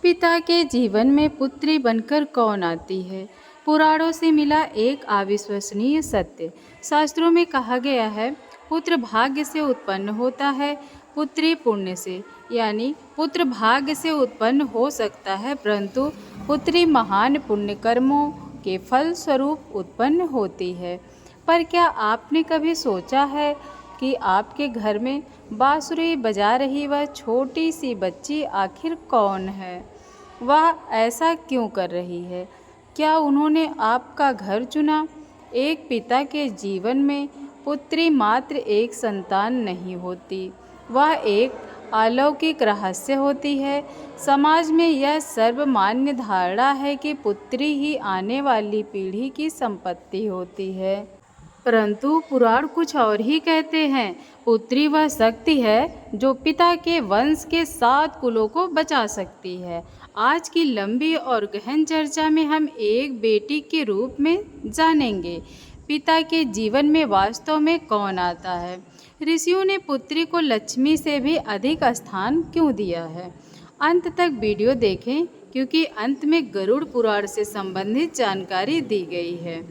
पिता के जीवन में पुत्री बनकर कौन आती है? पुराणों से मिला एक अविश्वसनीय सत्य। शास्त्रों में कहा गया है, पुत्र भाग्य से उत्पन्न होता है, पुत्री पुण्य से। यानी पुत्र भाग्य से उत्पन्न हो सकता है, परंतु पुत्री महान पुण्य कर्मों के फल स्वरूप उत्पन्न होती है। पर क्या आपने कभी सोचा है कि आपके घर में बांसुरी बजा रही वह छोटी सी बच्ची आखिर कौन है? वह ऐसा क्यों कर रही है? क्या उन्होंने आपका घर चुना? एक पिता के जीवन में पुत्री मात्र एक संतान नहीं होती, वह एक अलौकिक रहस्य होती है। समाज में यह सर्वमान्य धारणा है कि पुत्री ही आने वाली पीढ़ी की संपत्ति होती है, परंतु पुराण कुछ और ही कहते हैं। पुत्री वह शक्ति है जो पिता के वंश के 7 कुलों को बचा सकती है। आज की लंबी और गहन चर्चा में हम एक बेटी के रूप में जानेंगे, पिता के जीवन में वास्तव में कौन आता है। ऋषियों ने पुत्री को लक्ष्मी से भी अधिक स्थान क्यों दिया है? अंत तक वीडियो देखें, क्योंकि अंत में गरुड़ पुराण से संबंधित जानकारी दी गई है।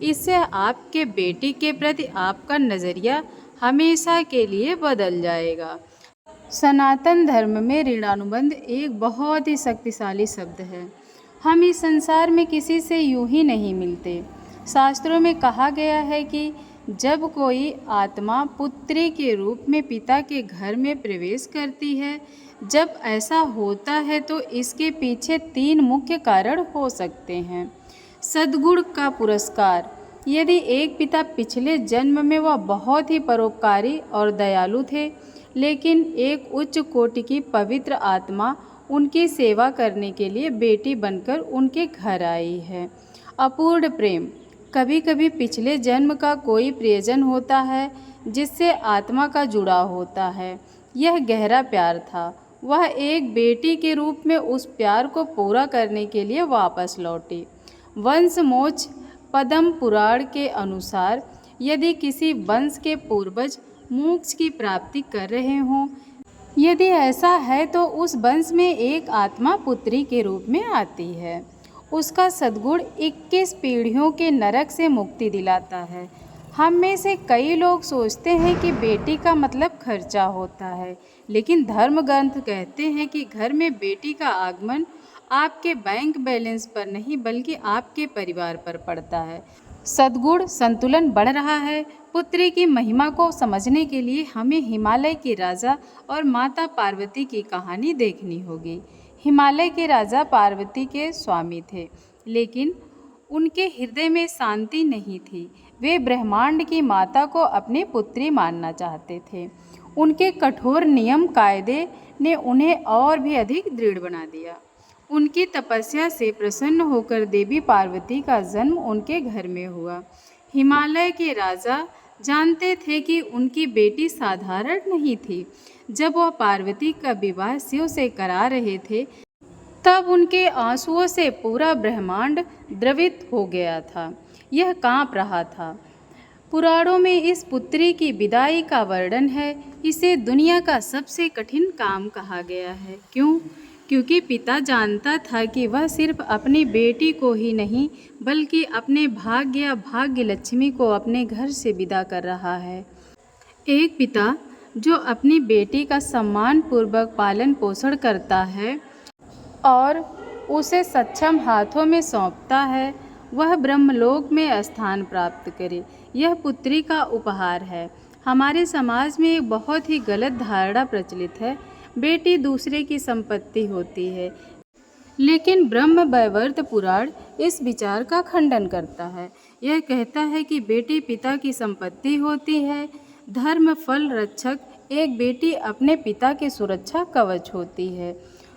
इससे आपके बेटी के प्रति आपका नज़रिया हमेशा के लिए बदल जाएगा। सनातन धर्म में ऋणानुबंध एक बहुत ही शक्तिशाली शब्द है। हम इस संसार में किसी से यूं ही नहीं मिलते। शास्त्रों में कहा गया है कि जब कोई आत्मा पुत्री के रूप में पिता के घर में प्रवेश करती है, जब ऐसा होता है तो इसके पीछे 3 मुख्य कारण हो सकते हैं। सद्गुण का पुरस्कार। यदि एक पिता पिछले जन्म में वह बहुत ही परोपकारी और दयालु थे, लेकिन एक उच्च कोटि की पवित्र आत्मा उनकी सेवा करने के लिए बेटी बनकर उनके घर आई है। अपूर्ण प्रेम। कभी कभी पिछले जन्म का कोई प्रियजन होता है जिससे आत्मा का जुड़ाव होता है। यह गहरा प्यार था। वह एक बेटी के रूप में उस प्यार को पूरा करने के लिए वापस लौटी। वंश मोक्ष। पद्म पुराण के अनुसार यदि किसी वंश के पूर्वज मोक्ष की प्राप्ति कर रहे हों, यदि ऐसा है तो उस वंश में एक आत्मा पुत्री के रूप में आती है। उसका सद्गुण 21 पीढ़ियों के नरक से मुक्ति दिलाता है। हम में से कई लोग सोचते हैं कि बेटी का मतलब खर्चा होता है, लेकिन धर्म ग्रंथ कहते हैं कि घर में बेटी का आगमन आपके बैंक बैलेंस पर नहीं बल्कि आपके परिवार पर पड़ता है। सद्गुण संतुलन बढ़ रहा है। पुत्री की महिमा को समझने के लिए हमें हिमालय के राजा और माता पार्वती की कहानी देखनी होगी। हिमालय के राजा पार्वती के स्वामी थे, लेकिन उनके हृदय में शांति नहीं थी। वे ब्रह्मांड की माता को अपनी पुत्री मानना चाहते थे। उनके कठोर नियम कायदे ने उन्हें और भी अधिक दृढ़ बना दिया। उनकी तपस्या से प्रसन्न होकर देवी पार्वती का जन्म उनके घर में हुआ। हिमालय के राजा जानते थे कि उनकी बेटी साधारण नहीं थी। जब वह पार्वती का विवाह शिव से करा रहे थे, तब उनके आंसुओं से पूरा ब्रह्मांड द्रवित हो गया था। यह कांप रहा था। पुराणों में इस पुत्री की विदाई का वर्णन है। इसे दुनिया का सबसे कठिन काम कहा गया है। क्यों? क्योंकि पिता जानता था कि वह सिर्फ अपनी बेटी को ही नहीं, बल्कि अपने भाग्य या भाग्य लक्ष्मी को अपने घर से विदा कर रहा है। एक पिता जो अपनी बेटी का सम्मानपूर्वक पालन पोषण करता है और उसे सक्षम हाथों में सौंपता है, वह ब्रह्मलोक में स्थान प्राप्त करे। यह पुत्री का उपहार है। हमारे समाज में एक बहुत ही गलत धारणा प्रचलित है, बेटी दूसरे की संपत्ति होती है। लेकिन ब्रह्म वैवर्त पुराण इस विचार का खंडन करता है। यह कहता है कि बेटी पिता की संपत्ति होती है। धर्म फल रक्षक एक बेटी अपने पिता की सुरक्षा कवच होती है,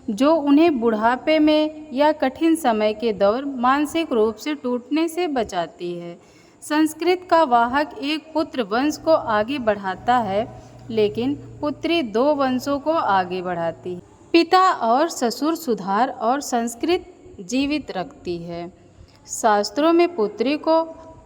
जो उन्हें बुढ़ापे में या कठिन समय के दौर मानसिक रूप से टूटने से बचाती है। संस्कृत का वाहक एक पुत्र वंश को आगे बढ़ाता है, लेकिन पुत्री 2 वंशों को आगे बढ़ाती है। पिता और ससुर सुधार और संस्कृत जीवित रखती है। शास्त्रों में पुत्री को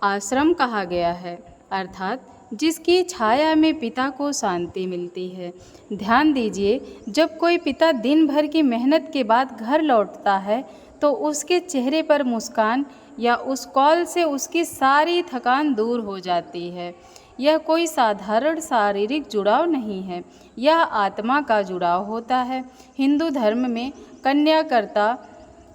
आश्रम कहा गया है, अर्थात जिसकी छाया में पिता को शांति मिलती है। ध्यान दीजिए, जब कोई पिता दिन भर की मेहनत के बाद घर लौटता है तो उसके चेहरे पर मुस्कान या उस कॉल से उसकी सारी थकान दूर हो जाती है। यह कोई साधारण शारीरिक जुड़ाव नहीं है, यह आत्मा का जुड़ाव होता है। हिंदू धर्म में कन्याकर्ता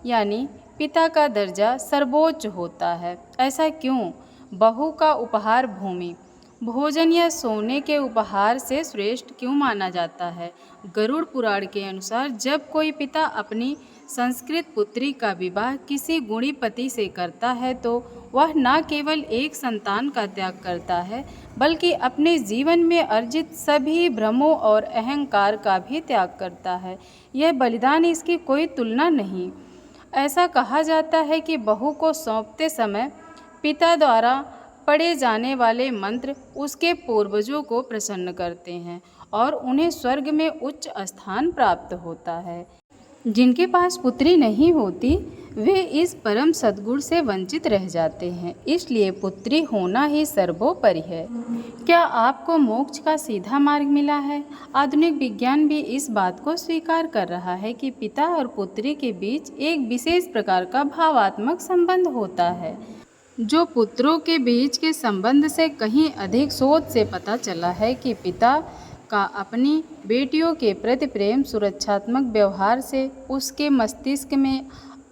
यानी पिता का दर्जा सर्वोच्च होता है। ऐसा क्यों? बहू का उपहार भूमि, भोजन या सोने के उपहार से श्रेष्ठ क्यों माना जाता है? गरुड़ पुराण के अनुसार जब कोई पिता अपनी संस्कृत पुत्री का विवाह किसी गुणी पति से करता है तो वह न केवल एक संतान का त्याग करता है बल्कि अपने जीवन में अर्जित सभी भ्रमों और अहंकार का भी त्याग करता है। यह बलिदान, इसकी कोई तुलना नहीं। ऐसा कहा जाता है कि बहू को सौंपते समय पिता द्वारा पढ़े जाने वाले मंत्र उसके पूर्वजों को प्रसन्न करते हैं और उन्हें स्वर्ग में उच्च स्थान प्राप्त होता है। जिनके पास पुत्री नहीं होती वे इस परम सद्गुण से वंचित रह जाते हैं, इसलिए पुत्री होना ही सर्वोपरि है। क्या आपको मोक्ष का सीधा मार्ग मिला है? आधुनिक विज्ञान भी इस बात को स्वीकार कर रहा है कि पिता और पुत्री के बीच एक विशेष प्रकार का भावात्मक संबंध होता है, जो पुत्रों के बीच के संबंध से कहीं अधिक। शोध से पता चला है कि पिता का अपनी बेटियों के प्रति प्रेम, सुरक्षात्मक व्यवहार से उसके मस्तिष्क में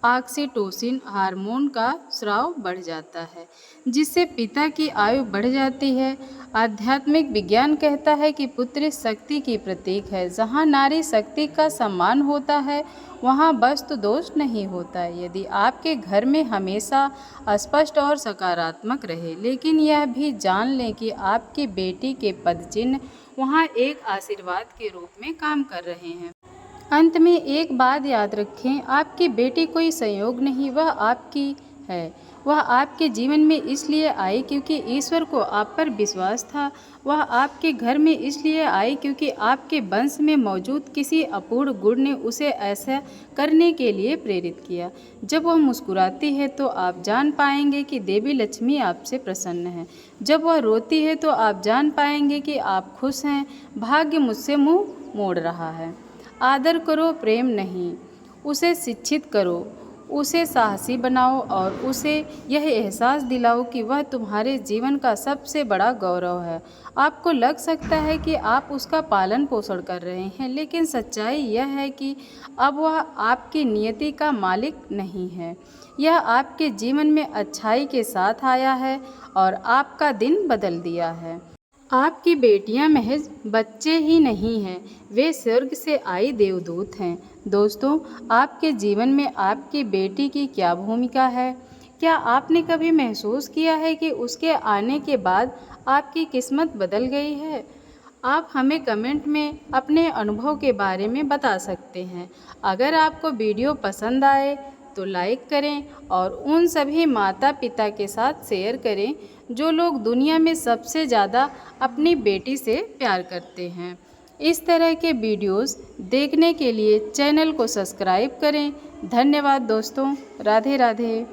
ऑक्सीटोसिन हार्मोन का स्राव बढ़ जाता है, जिससे पिता की आयु बढ़ जाती है। आध्यात्मिक विज्ञान कहता है कि पुत्र शक्ति की प्रतीक है। जहाँ नारी शक्ति का सम्मान होता है वहाँ वस्तु दोष नहीं होता है। यदि आपके घर में हमेशा स्पष्ट और सकारात्मक रहे, लेकिन यह भी जान लें कि आपकी बेटी के पदचिन्ह वहाँ एक आशीर्वाद के रूप में काम कर रहे हैं। अंत में एक बात याद रखें, आपकी बेटी कोई संयोग नहीं, वह आपकी है। वह आपके जीवन में इसलिए आई क्योंकि ईश्वर को आप पर विश्वास था। वह आपके घर में इसलिए आई क्योंकि आपके वंश में मौजूद किसी अपूर्ण गुण ने उसे ऐसा करने के लिए प्रेरित किया। जब वह मुस्कुराती है तो आप जान पाएंगे कि देवी लक्ष्मी आपसे प्रसन्न है। जब वह रोती है तो आप जान पाएंगे कि आप खुश हैं, भाग्य मुझसे मुँह मोड़ रहा है। आदर करो, प्रेम नहीं। उसे शिक्षित करो, उसे साहसी बनाओ और उसे यह एहसास दिलाओ कि वह तुम्हारे जीवन का सबसे बड़ा गौरव है। आपको लग सकता है कि आप उसका पालन पोषण कर रहे हैं, लेकिन सच्चाई यह है कि अब वह आपकी नियति का मालिक नहीं है। यह आपके जीवन में अच्छाई के साथ आया है और आपका दिन बदल दिया है। आपकी बेटियां महज बच्चे ही नहीं हैं, वे स्वर्ग से आई देवदूत हैं। दोस्तों, आपके जीवन में आपकी बेटी की क्या भूमिका है? क्या आपने कभी महसूस किया है कि उसके आने के बाद आपकी किस्मत बदल गई है? आप हमें कमेंट में अपने अनुभव के बारे में बता सकते हैं। अगर आपको वीडियो पसंद आए तो लाइक करें और उन सभी माता पिता के साथ शेयर करें जो लोग दुनिया में सबसे ज़्यादा अपनी बेटी से प्यार करते हैं। इस तरह के वीडियोस देखने के लिए चैनल को सब्सक्राइब करें। धन्यवाद दोस्तों। राधे राधे।